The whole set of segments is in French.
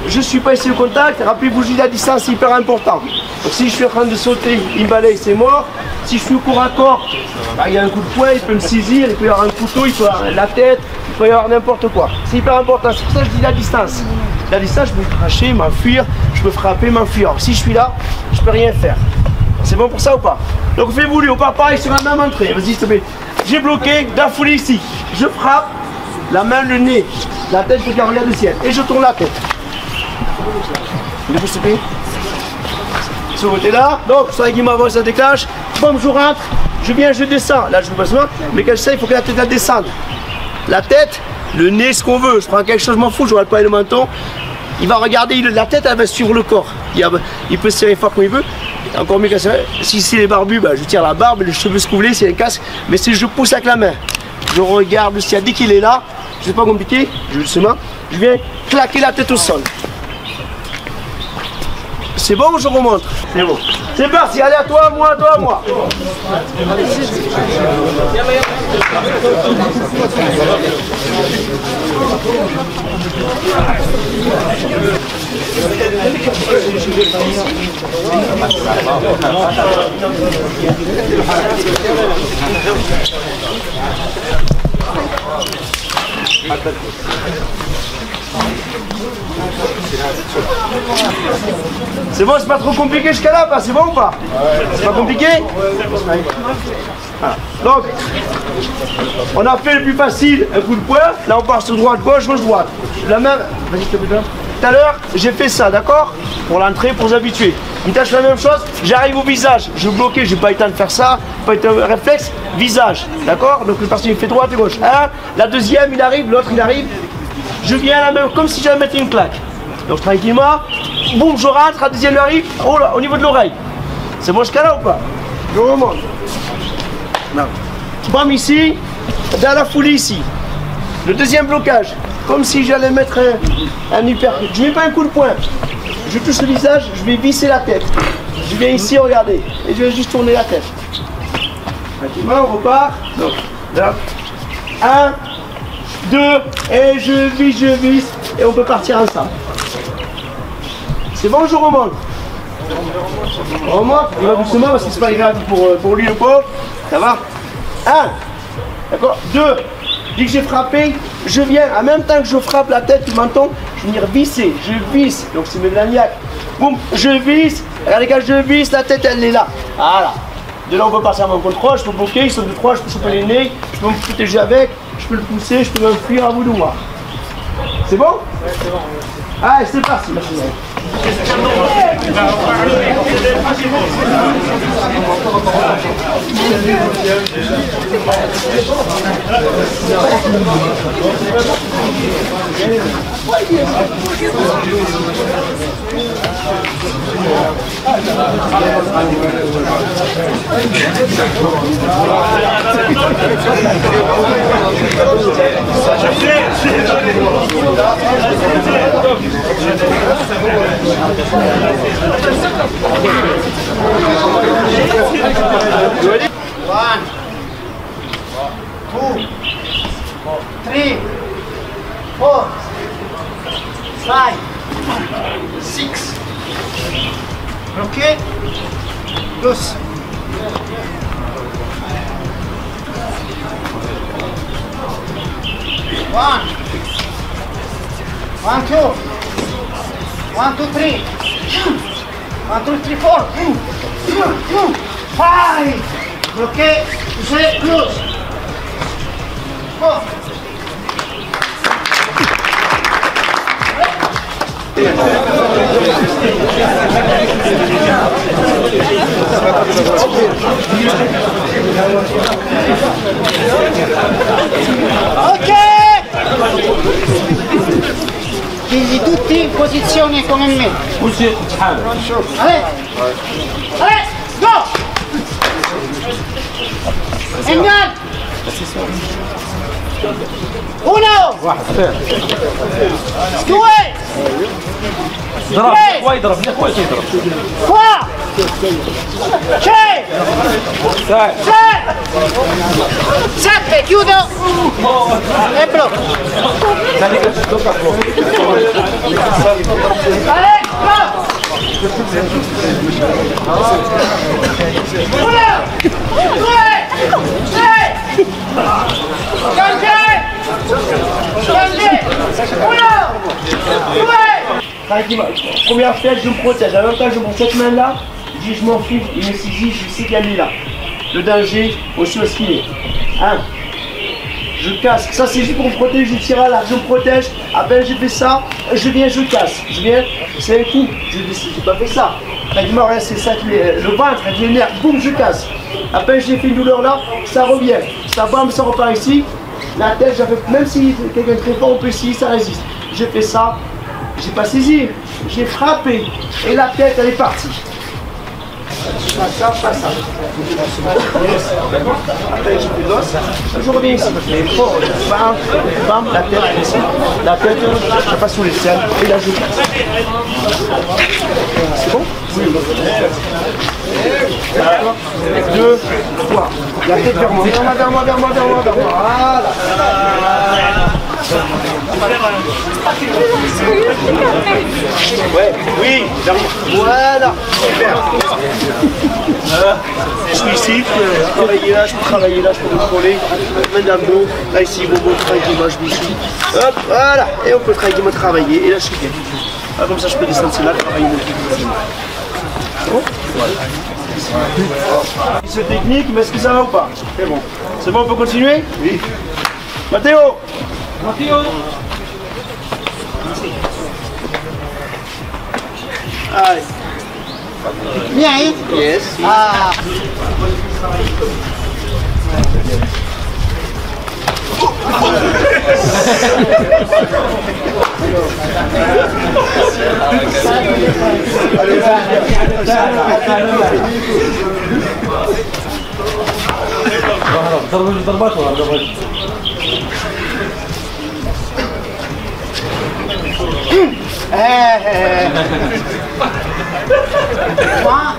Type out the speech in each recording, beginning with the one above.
je ne suis pas ici au contact, rappelez-vous juste la distance, c'est hyper important. Donc si je suis en train de sauter, il me balaye, c'est mort. Si je suis au corps à corps, bah, il y a un coup de poing, il peut me saisir, il peut y avoir un couteau, il peut y avoir la tête, il peut y avoir n'importe quoi. C'est hyper important, c'est pour ça que je dis la distance. La distance, je peux cracher, m'enfuir, je peux frapper, m'enfuir. Si je suis là, je peux rien faire. C'est bon pour ça ou pas? Donc fais-vous lui, on part pareil sur la même entrée. Vas-y, s'il te plaît. J'ai bloqué, d'un foulée ici. Je frappe, la main, le nez, la tête, je regarde le ciel. Et je tourne la tête. S'il te plaît. Ce côté-là, donc, sur la guimard avant, ça déclenche. Bon, je rentre, je viens, je descends. Là, je vous passe moi, mais quand je sais, il faut que la tête elle descende. La tête, le nez, ce qu'on veut. Je prends quelque chose, je m'en fous, je vois pas le menton. Il va regarder, la tête, elle va suivre le corps. Il peut se serrer fort comme il veut. Encore mieux que ça. Si c'est les barbus, bah, je tire la barbe, les cheveux se couvler, c'est un casque. Mais si je pousse avec la main, je regarde le ciel. Dès qu'il est là, c'est pas compliqué, justement, je viens claquer la tête au sol. C'est bon ou je remonte? C'est bon. C'est parti, allez à toi, à moi, à toi, à moi. C'est bon, c'est pas trop compliqué jusqu'à là, c'est bon ou pas? C'est pas compliqué? Voilà. Donc, on a fait le plus facile, un coup de poing. Là, on part sur droite, gauche, gauche, droite. La même. Vas-y, s'il te plaît. Tout à l'heure, j'ai fait ça, d'accord? Pour l'entrée, pour vous habituer. Une tâche la même chose, j'arrive au visage. Je bloquais, j'ai pas eu le temps de faire ça, pas eu le réflexe. Visage, d'accord? Donc, le parti, il fait droite et gauche. Un, la deuxième, il arrive, l'autre, il arrive. Je viens à la même, comme si j'allais mettre une claque. Donc, tranquillement, boum, je rentre, la deuxième arrive, oh là, au niveau de l'oreille. C'est bon jusqu'à là ou pas? Je remonte. Non. Bam ici, dans la foulée ici. Le deuxième blocage, comme si j'allais mettre un hyper. Je ne mets pas un coup de poing. Je touche le visage, je vais visser la tête. Je viens ici, regardez, et je vais juste tourner la tête. Tranquillement, on repart. Donc, là. 1, 2, et je vise, et on peut partir ensemble. C'est bon, je remonte. On remonte, il va doucement parce que c'est pas grave pour lui le pauvre. Ça va? 1, d'accord? 2, dès que j'ai frappé, je viens, en même temps que je frappe la tête, le menton, je vais venir visser, je visse, donc c'est mes laniaques. Boum, je visse, regardez quand je visse, la tête elle est là. Voilà. De là on peut passer à mon contrôle, je peux bloquer, ils sont de 3, je peux choper les nez, je peux me protéger avec, je peux le pousser, je peux m'enfuir, à vous de voir. C'est bon? Ouais, c'est bon. Allez, c'est parti, merci. One, 2, 3, 4, 5, 6. Okay? Loose. 1, 2, 1, 2, 3. 1, 2, 3, 4. 5. Okay? Say close. 4. Ok! Quindi tutti in posizione come me. Allez! Allez! Go! Engage! 1 2 ضرب وايد ضرب لك وايد يضرب 3 7 chiudo e blocco Première fête, je me protège. En même temps, je prends cette main-là, je dis je m'en fiche, il me saisit, je sais qu'elle est là. Le danger, aussi ce qu'il est. Hein? Je casse. Ça, c'est juste pour me protéger. Je tire à l'arc, je me protège. Après, j'ai fait ça, je viens, je casse. Je viens, c'est un coup. Je n'ai pas fait ça. C'est ça qui est le ventre, avec les nerfs. Boum, je casse. Après, j'ai fait une douleur là, ça revient. Ça bam, ça repart ici. La tête, même si quelqu'un très fort, on peut essayer, ça résiste. J'ai fait ça, j'ai pas saisi, j'ai frappé. Et la tête, elle est partie. Pas ça, pas ça. Après, j'ai plus d'os. Je reviens ici. Mais fort, bam, bam, la tête, ici. La tête, je passe sous les cernes. Et là, je casse. C'est bon? Oui. 2, 3. La tête vers moi. Vers moi. Voilà. Ouais, oui, voilà, super. Je suis ici, je peux travailler là, je peux contrôler. Madame d'eau, là ici, bon, tranquillement, je me suis. Hop, voilà, et on peut tranquillement travailler, et là je suis bien. Ah, comme ça je peux descendre là, travailler mon truc. Bon, voilà. C'est technique, mais est-ce que ça va ou pas? C'est bon. C'est bon, on peut continuer? Oui. Mathéo! Allez. Bien, hein? Yes. Ah. ضربات ولا ضربات؟ One.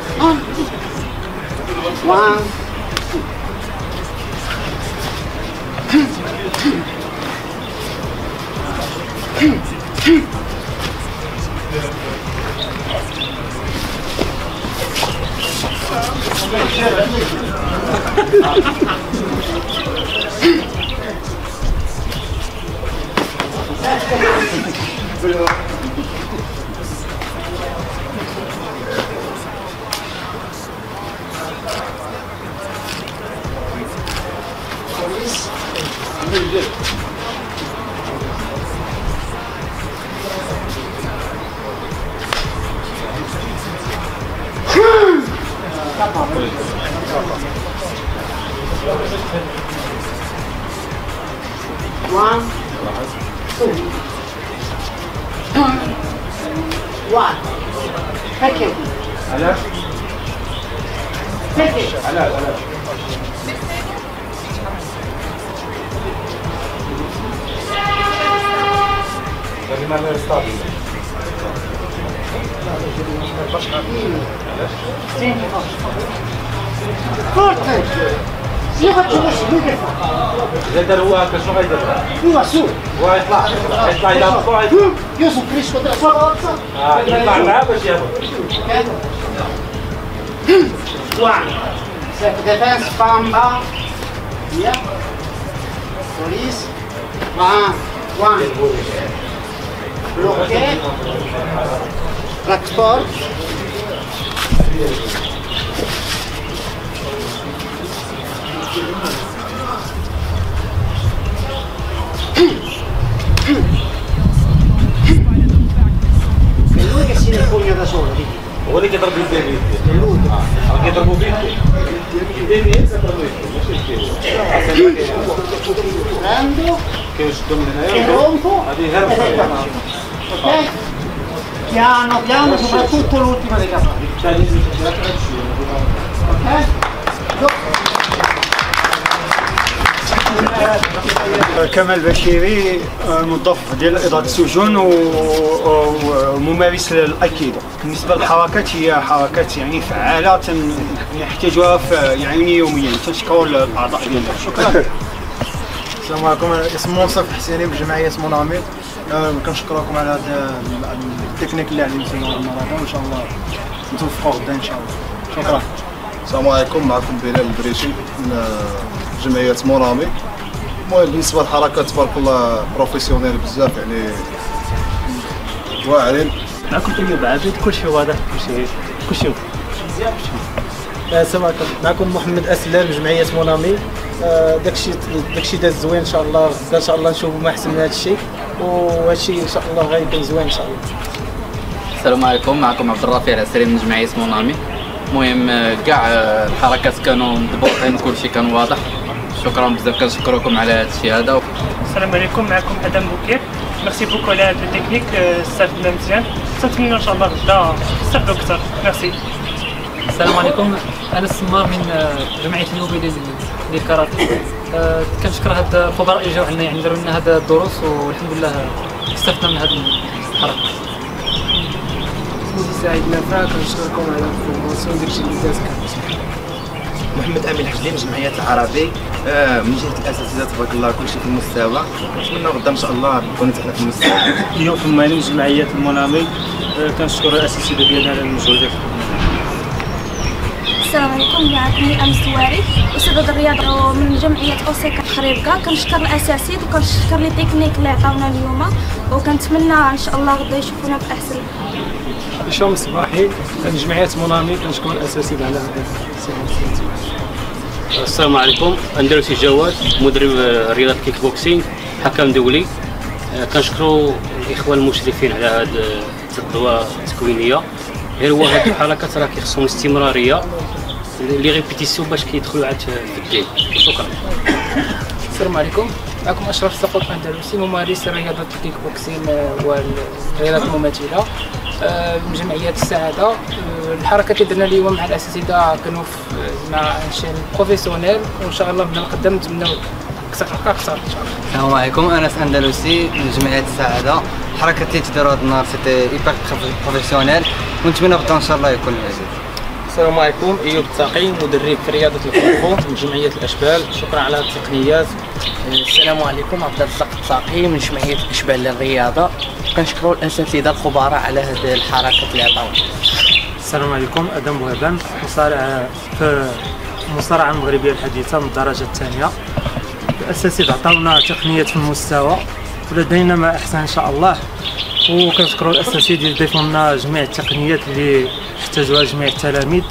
One, two, one. Take it. Take it. Forte. زاد هو هكا شنو غيدير؟ هو سوق. هو يطلع إلى الفوق. يوسف فريسكو تاع الصوت. يطلع معاه باش يهبط. One. Set defense, Pamba. Yeah. Police. One. Bloqué. Transport. È lui che si impugna da solo, vedi? هو اللي كيضرب يديه بيديه. È lui. كيضربوا بيديه. يديه كيضربوا يديه ماشي يديه. Prendo. كيشدوا من هنايا. E rompo. هذه هربة. Ok? Piano, soprattutto l'ultima dei cavalli. Ok? كمال بشيري موظف ديال إدارة السجون وممارس للأيكيدو. بالنسبة للحركات هي حركات يعني فعالة نحتاجها يعني يوميا. تنشكروا الأعضاء ديالنا. شكرا. السلام عليكم، اسمي منصف حسيني بجمعية منامير. كنشكركم على هذا التكنيك اللي علمتونا النهارده، وان شاء الله نتوفقوا غدا ان شاء الله. شكرا. السلام عليكم، معكم بلال البريشي من جمعية منامي. المهم بالنسبة للحركات تبارك الله بروفيسيونيل بزاف، يعني واعرين. معكم أيوب عابد، كلشي واضح، كلشي السلام عليكم، معكم محمد أسلام جمعية مونامي. داكشي داز زوين ان شاء الله. غدا ان شاء الله نشوفوا ما احسن من هذا الشيء، وهذا الشيء ان شاء الله غيكون زوين ان شاء الله. السلام عليكم، معكم عبد الرافع العسري من جمعية مونامي. المهم كاع الحركات كانوا مضبوطين، كلشي كان واضح. شكرا بزاف، كنشكركم على هذا الشيء هذا. السلام عليكم، معكم ادم بوكير. ميرسي بوكو على هذا التكنيك، استفدنا مزيان. تنتمنى ان شاء الله غدا نستافدوا اكثر. ميرسي. السلام عليكم، انا السمار من جمعيه النوبه للكاراتيه. كنشكر هاد الخبراء اللي جاو عندنا، يعني داروا لنا هاد الدروس والحمد لله استفدنا من هاد الحركه. اسمي سعيد نافع، كنشكركم على الفورماسيون داكشي اللي داز كان. محمد امين حجلي من جمعيه العربي. من جهه الاساتذه تبارك الله كلشي في المستوى، كنتمنى غدا ان شاء الله نكونوا حنا في المستوى. اليوم في من جمعيه المونامي، كنشكر الاساتذه ديالنا على المجهودات. السلام عليكم، معكم أمس الواري، أستاذة الرياضة من جمعية أوسيكا خريبكا. كنشكر الأساتذة وكنشكر لي تكنيك اللي عطاونا اليوم، وكنتمنى إن شاء الله غدا يشوفونا في أحسن. هشام الصباحي من جمعية مونامي، كنشكر الأساتذة على هذا السيمانس. السلام عليكم، أندلسي جواد، مدرب رياضة كيك بوكسينغ، حكم دولي. كنشكروا الإخوان المشرفين على هذه الندوة التكوينية. غير هو هاد الحركات راه كيخصهم استمراريه، لي ريبيتيسيون باش كيدخلوا عاد في الدين. شكرا. السلام عليكم، معكم اشرف السقوط اندلسي، ممارس رياضه الكيك بوكسينغ والرياضات المماثله من جمعيه السعاده. الحركات اللي درنا اليوم مع الاساتذه كانوا مع شان بروفيسيونيل، وان شاء الله من القدام نتمناو اكثر ان شاء الله. السلام عليكم، انس اندلسي من جمعيه السعاده. الحركات اللي تداروا هذا النهار سيتي ايبر بروفيسيونيل، ونتمنى غدا ان شاء الله يكون العزيز. السلام عليكم، ايوب التقي، مدرب في رياضه الكونغ من جمعيه الاشبال. شكرا على التقنيات. السلام عليكم، عبد الرزاق التقي من جمعيه الاشبال للرياضه. كنشكروا الاساتذه الخبراء على هذه الحركات اللي عطاونا. السلام عليكم، ادم بوهبان، مصارع في المصارعه المغربيه الحديثه من الدرجه الثانيه. الاساتذه عطاونا تقنيات في المستوى، ولدينا ما احسن ان شاء الله. وكنشكروا الاساتذه اللي ضيفوا لنا جميع التقنيات اللي احتاجوها جميع التلاميذ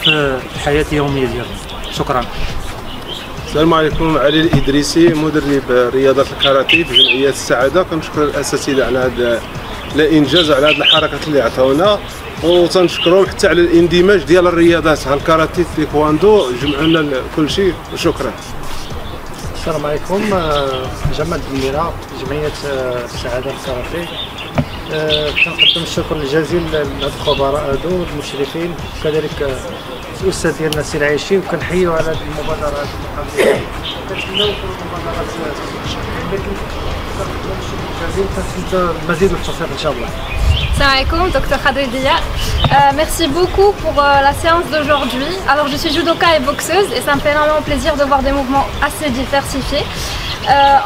في الحياه اليوميه ديالهم. شكرا. السلام عليكم، علي الادريسي، مدرب رياضه الكاراتيه في جمعيه السعاده. كنشكر الاساتذه على هذا الانجاز وعلى هذه الحركات اللي عطاونا، وتنشكرهم حتى على الاندماج ديال الرياضات الكاراتيه التايكواندو، جمعنا كل شيء. وشكرا. السلام عليكم، جمال بميرة، جمعية السعادة الكاراتيه. كنقدم الشكر الجزيل للخبراء هادو المشرفين، وكذلك الأستاذ ديالنا سي العيشي، وكنحيو على هذه المبادرة هذه. كنتمناو المبادرات لكن كنقدم الشكر الجزيل، كنتمنى المزيد والتوفيق إن شاء الله. Salam alaikum, Dr Khadri Dia. Merci beaucoup pour la séance d'aujourd'hui. Alors je suis judoka et boxeuse et ça me fait énormément plaisir de voir des mouvements assez diversifiés.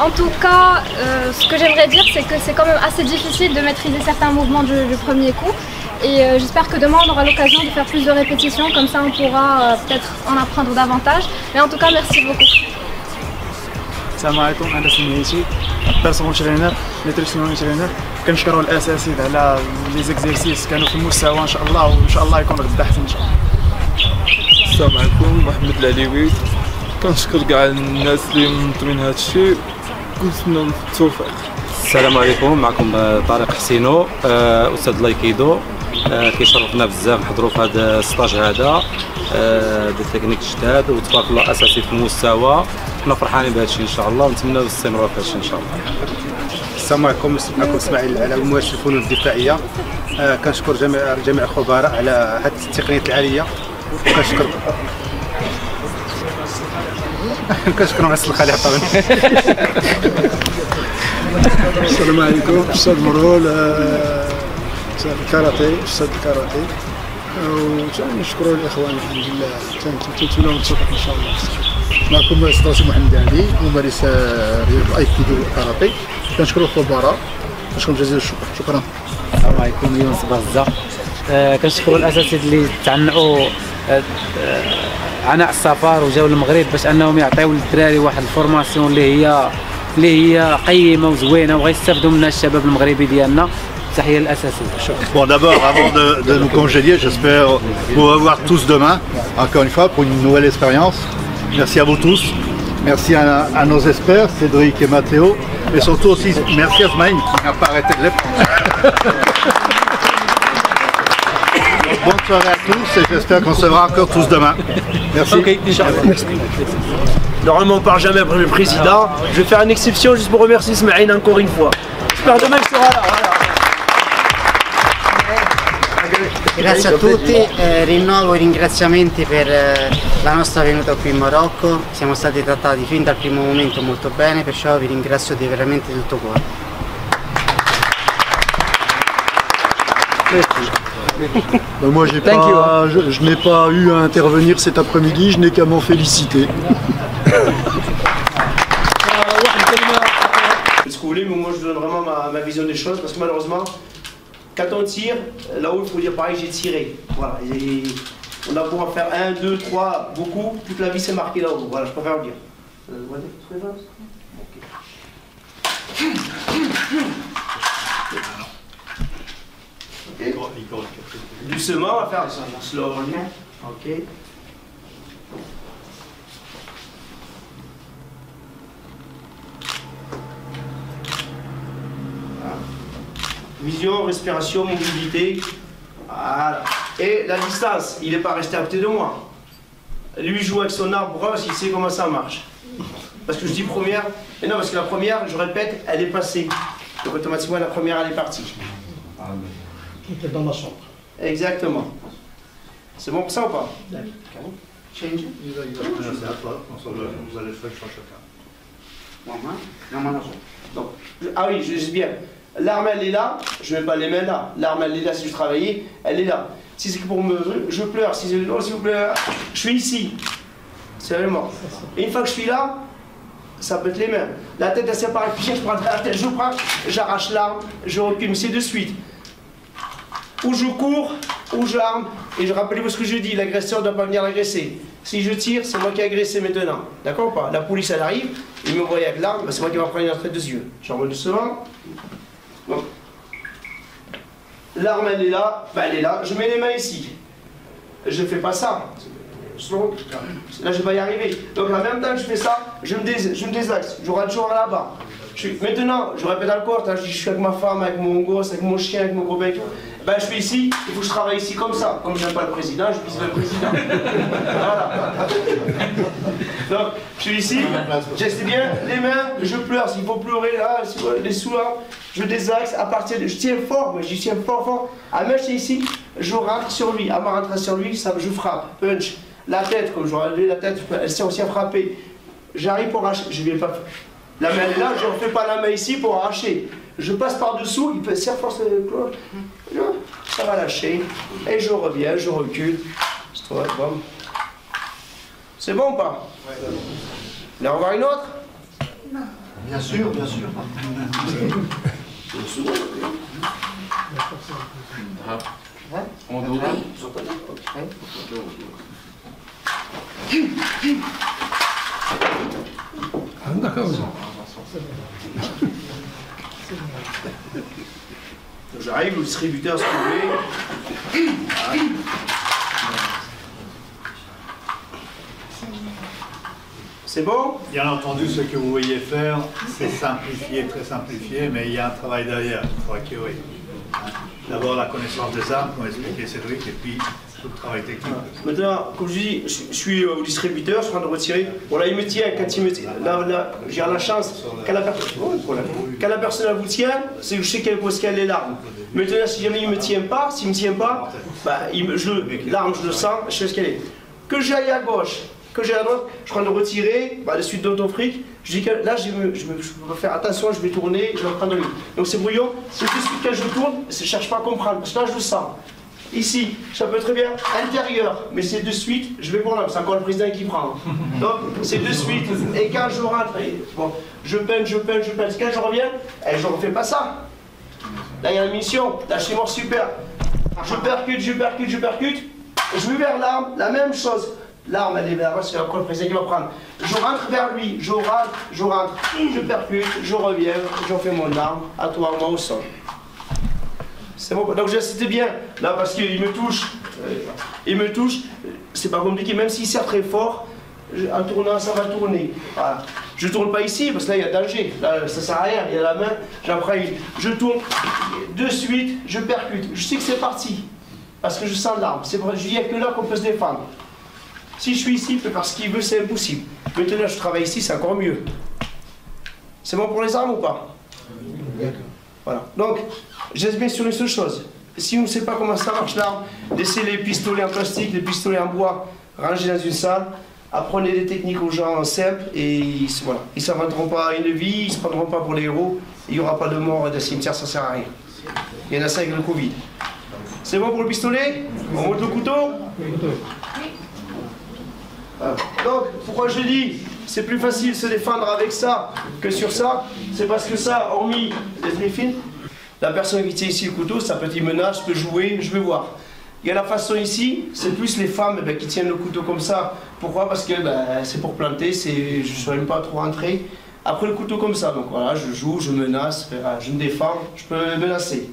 En tout cas, ce que j'aimerais dire, c'est que c'est quand même assez difficile de maîtriser certains mouvements du premier coup. Et j'espère que demain on aura l'occasion de faire plus de répétitions, comme ça on pourra peut-être en apprendre davantage. Mais en tout cas, merci beaucoup. السلام عليكم، انا سميتي بيرسونال ترينر، نيوتريسيونال ترينر. كنشكروا الاساتذه على لي زيكزيرسيس، كانوا في المستوى ان شاء الله، وان شاء الله يكون غدا احسن ان شاء الله. السلام عليكم، محمد العليوي. كنشكر كاع الناس اللي منظمين هذا الشيء، كنتمنى التوفيق. السلام عليكم، معكم طارق حسينو، استاذ لايكيدو. كيشرفنا بزاف نحضروا في هذا الستاج هذا ديال تكنيك جداد، وتبارك الله اساسي في المستوى. حنا فرحانين بهذا الشيء ان شاء الله، ونتمنى الاستمرار في هذا الشيء ان شاء الله. السلام عليكم، معكم اسماعيل العلاوي، ممارس الفنون الدفاعيه. كنشكر جميع الخبراء على هذه التقنيات العاليه، وكنشكر كنشكرهم على السلخه اللي عطاوني. السلام عليكم، استاذ مرول، استاذ الكاراتيه، استاذ الكاراتيه. ونشكروا الاخوان الحمد لله، تنتمنى التوفيق ان شاء الله. معكم استاذ محمد علي، ممارس رياضه الايكيدو والكاراتيه. كنشكروا الخبراء، كنشكرهم جزيل الشكر. شكرا. السلام عليكم، يونس بازا. كنشكروا الاساتذه اللي تعنعوا عناء السفر وجاوا للمغرب باش انهم يعطيو للدراري واحد الفورماسيون اللي هي قيمه وزوينه، وغيستافدوا منها الشباب المغربي ديالنا. تحيه للاساتذه. Bon, d'abord, avant de nous congédier, j'espère vous revoir tous demain, encore une fois, pour une nouvelle expérience. Merci à vous tous. Merci à nos experts, Cédric et Mathéo. Et surtout aussi, merci à Smaïn qui n'a pas arrêté de les prendre. Bonne soirée à tous et j'espère qu'on se verra encore tous demain. Merci. Normalement, on ne parle jamais après le président. Je vais faire une exception juste pour remercier Smaïn encore une fois. J'espère demain qu'il sera là. Voilà. Grazie a tutti, rinnovo i ringraziamenti per la nostra venuta qui in Marocco, siamo stati trattati fin dal primo momento molto bene, perciò vi ringrazio veramente di tutto cuore. Moi, je n'ai pas eu à intervenir cet après-midi, je n'ai qu'à m'en féliciter. Ce que vous voulez, mais moi je donne vraiment ma vision des choses, parce que malheureusement, quand on tire, là-haut il faut dire pareil, j'ai tiré. Voilà. Et on a beau en faire 1, 2, 3, beaucoup, toute la vie c'est marqué là-haut. Voilà, je préfère le dire. Doucement, on va faire ça. Slowly. Ok. Vision, respiration, mobilité. Voilà. Et la distance, il n'est pas resté à côté de moi. Lui joue avec son arbre, pourquoi? Parce qu'il sait comment ça marche. Parce que je dis première, et non, parce que la première, je répète, elle est passée. Donc automatiquement, la première, elle est partie. Tout est dans ma chambre. Exactement. C'est bon pour ça ou pas? Change. C'est à toi, vous allez faire chacun. Donc, ah oui, je dis bien. L'arme, elle est là, je ne mets pas les mains là. L'arme, elle est là, si je travaillais, elle est là. Si c'est pour me... Je pleure, si c'est... Oh, s'il vous plaît, je suis ici. Sérieusement. Et une fois que je suis là, ça peut être les mains. La tête, elle sépare, puis je prends la tête, je prends, j'arrache l'arme, je recule, mais c'est de suite. Ou je cours, ou j'arme, et je rappelle-vous ce que je dis, l'agresseur ne doit pas venir l'agresser. Si je tire, c'est moi qui ai agressé maintenant. D'accord ou pas? La police, elle arrive, il me voit avec l'arme, c'est moi qui vais prendre une tête de yeux. J'envoie doucement. Bon. L'arme, elle est là, ben, elle est là, je mets les mains ici. Je ne fais pas ça. Là, je vais pas y arriver. Donc, en même temps que je fais ça, je me désaxe. Je rentre toujours là-bas. Maintenant, je répète encore, je suis avec ma femme, avec mon gosse, avec mon chien, avec mon copain et tout. Ben, je suis ici, il faut que je travaille ici comme ça. Comme je n'aime pas le président, je vise le président. Voilà. Donc, je suis ici, j'essaie bien les mains, je pleure. S'il faut pleurer là, les sous là, je désaxe à partir de. Je tiens fort, mais je tiens fort. À main, je suis ici, je rentre sur lui. À ma rentrée sur lui, ça, je frappe, punch. La tête, comme je relève la tête, elle sert aussi à frapper. J'arrive pour arracher, je ne vais pas. La main est là, je ne refais pas la main ici pour arracher. Je passe par-dessous, il peut serrer force de cloche. Ça va lâcher. Et je reviens, je recule. C'est bon ou pas? On va en voir une autre? Non. Bien sûr, bien sûr. D'accord. J'arrive, le distributeur, ce que vous voulez. C'est bon? Bien entendu, ce que vous voyez faire, c'est simplifié, très simplifié, mais il y a un travail derrière, il faut acquérir. D'abord la connaissance des armes, comme expliqué Cédric, et puis tout le travail technique. Maintenant, comme je dis, je suis au distributeur, je suis en train de retirer. Bon là, il me tient, quand il me tient, là j'ai la chance, quand la personne elle vous tient, c'est que je sais qu'elle pose qu'elle est l'arme. Maintenant, si jamais il ne me tient pas, s'il ne me tient pas, bah, l'arme, je le sens, je sais ce qu'elle est. Que j'aille à gauche, que j'aille à droite, je suis en train de retirer, bah, de suite d'autofric, je dis que là, je vais faire attention, je vais tourner, je vais prendre lui. Donc c'est brouillon, c'est tout de suite quand je tourne, je ne cherche pas à comprendre, parce que là, je le sens. Ici, ça peut très bien intérieur, mais c'est de suite, je vais pour là, c'est encore le président qui prend. Donc, c'est de suite. Et quand je rentre, bon, je peine. Quand je reviens, je ne refais pas ça. Là, il y a la mission. Là, je suis mort super. Je percute. Je vais vers l'arme, la même chose. L'arme, elle est vers moi, c'est encore le président qui va prendre. Je rentre vers lui, je rentre. Je percute, je reviens, j'en fais mon arme. À toi, moi au sol. C'est bon. Donc j'insiste bien, là, parce qu'il me touche. C'est pas compliqué, même s'il serre très fort, en tournant, ça va tourner. Voilà. Je tourne pas ici, parce que là, il y a danger. Là, ça sert à rien, il y a la main, j'apprends, je tourne, de suite, je percute. Je sais que c'est parti, parce que je sens l'arme. Je dis, il n'y a que là qu'on peut se défendre. Si je suis ici, il peut faire ce qu'il veut, c'est impossible. Maintenant, je travaille ici, c'est encore mieux. C'est bon pour les armes ou pas? Voilà. Donc, j'aime bien sur une seule chose. Si on ne sait pas comment ça marche l'arme, laissez les pistolets en plastique, les pistolets en bois rangés dans une salle. Apprenez des techniques aux gens simples et voilà. Ils ne s'inventeront pas une vie, ils ne se prendront pas pour les héros. Il n'y aura pas de mort et de cimetière, ça ne sert à rien. Il y en a ça avec le Covid. C'est bon pour le pistolet? On monte le couteau? Voilà. Donc, pourquoi je dis c'est plus facile de se défendre avec ça que sur ça? C'est parce que ça, hormis les films, la personne qui tient ici le couteau, sa petite menace, je peux jouer, je vais voir. Il y a la façon ici, c'est plus les femmes qui tiennent le couteau comme ça. Pourquoi? Parce que c'est pour planter, je ne saurais même pas trop rentrer. Après le couteau comme ça, donc voilà, je joue, je menace, je me défends, je peux menacer.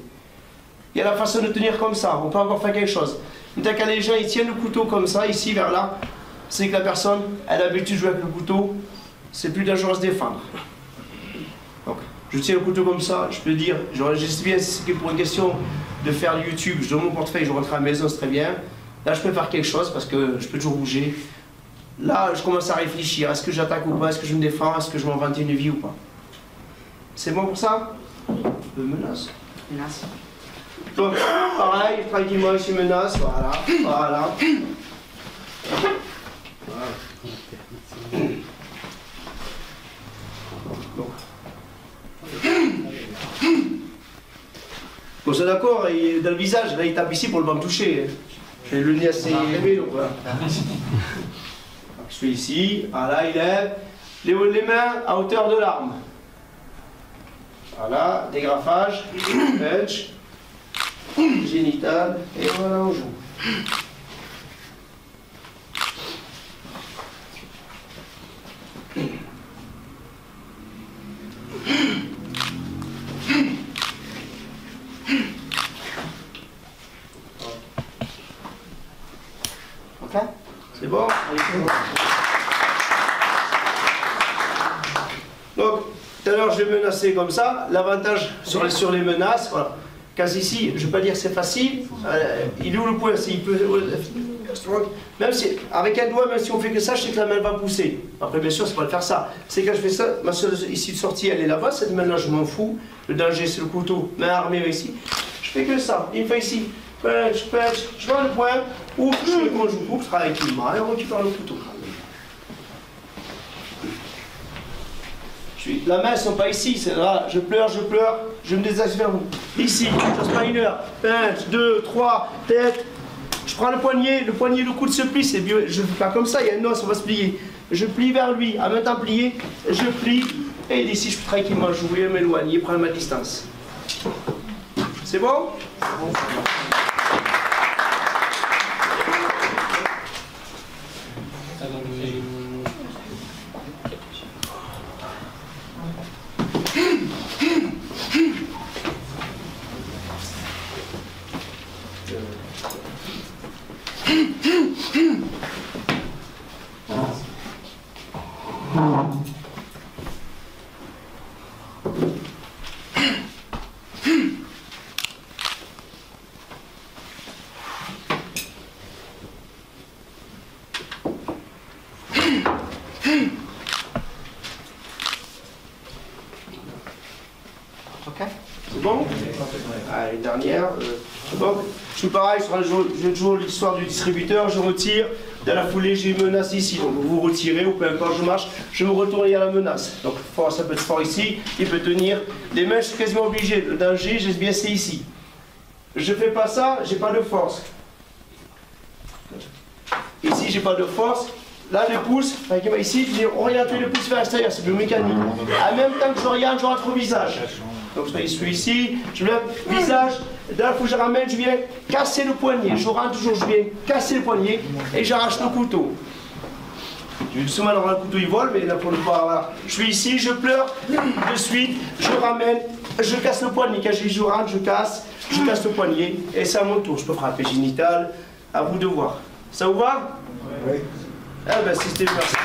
Il y a la façon de tenir comme ça, on peut encore faire quelque chose. Mais quand les gens ils tiennent le couteau comme ça, ici vers là, c'est que la personne, elle a l'habitude de jouer avec le couteau, c'est plus dangereux à se défendre. Donc, je tiens le couteau comme ça, je peux dire, j'enregistre bien, si c'est pour une question de faire du YouTube, je donne mon portefeuille, je rentre à la maison, c'est très bien. Là, je peux faire quelque chose parce que je peux toujours bouger. Là, je commence à réfléchir, est-ce que j'attaque ou pas, est-ce que je me défends, est-ce que je m'invente une vie ou pas. C'est bon pour ça? Menace. Menace. Donc, pareil, tranquillement, je menace, voilà, voilà. Bon, c'est d'accord, dans le visage, là il tape ici pour ne pas me toucher. J'ai le nez assez élevé, donc voilà. Je fais ici, voilà, il lève les mains à hauteur de l'arme. Voilà, dégrafage, punch, génital, et voilà, on joue. Ok? C'est bon? Donc, tout à l'heure, je vais menacer comme ça. L'avantage sur les menaces, voilà. Quand ici, je ne vais pas dire c'est facile, il est où le point? Il peut, même si, avec un doigt, même si on fait que ça, je sais que la main va pousser. Après, bien sûr, c'est pas de faire ça. C'est quand je fais ça, ma seule issue de sortie, elle est là-bas. Cette main-là, je m'en fous. Le danger, c'est le couteau, main armée ici. Je fais que ça. Il me fait ici. Punch, punch, je vois le point, ouf, je fais quand je coupe, je travaille avec une main et on récupère le couteau. La main, elles ne sont pas ici, c'est là, je pleure, je me désaxe vers vous. Ici, ça se prend 1 heure. 1, 2, 3, tête. Je prends le poignet, le coude se plie, c'est mieux. Je ne fais pas comme ça, il y a une os, on va se plier. Je plie vers lui, en même temps plié, je plie, et d'ici je peux tranquillement jouer, m'éloigner, prendre ma distance. C'est bon? Ok, c'est bon? Allez, dernière. Donc, je suis pareil, j'ai toujours l'histoire du distributeur, je retire, dans la foulée j'ai une menace ici, donc vous retirez ou peu importe, je marche, je me retourne, il y a la menace. Donc fort, ça peut être fort ici, il peut tenir. Les mains, je suis quasiment obligé, le danger, j'ai bien c'est ici. Je fais pas ça, j'ai pas de force. Ici, j'ai pas de force. Là, les pouces, ici, je vais orienter le pouce vers l'extérieur, c'est plus mécanique. En même temps que je regarde, je rentre au visage. Donc je suis ici, je lève le visage, là, il faut que je ramène, je viens casser le poignet. Je rentre toujours, je viens casser le poignet et j'arrache le couteau. Souvent, alors, le couteau il vole, mais là pour le voir, voilà. Je suis ici, je pleure, de suite, je ramène je casse le poignet. Quand je rentre, je casse le poignet. Et c'est à mon tour. Je peux frapper génital. À vous de voir. Ça vous va? Oui. Ah ben, c'était merci.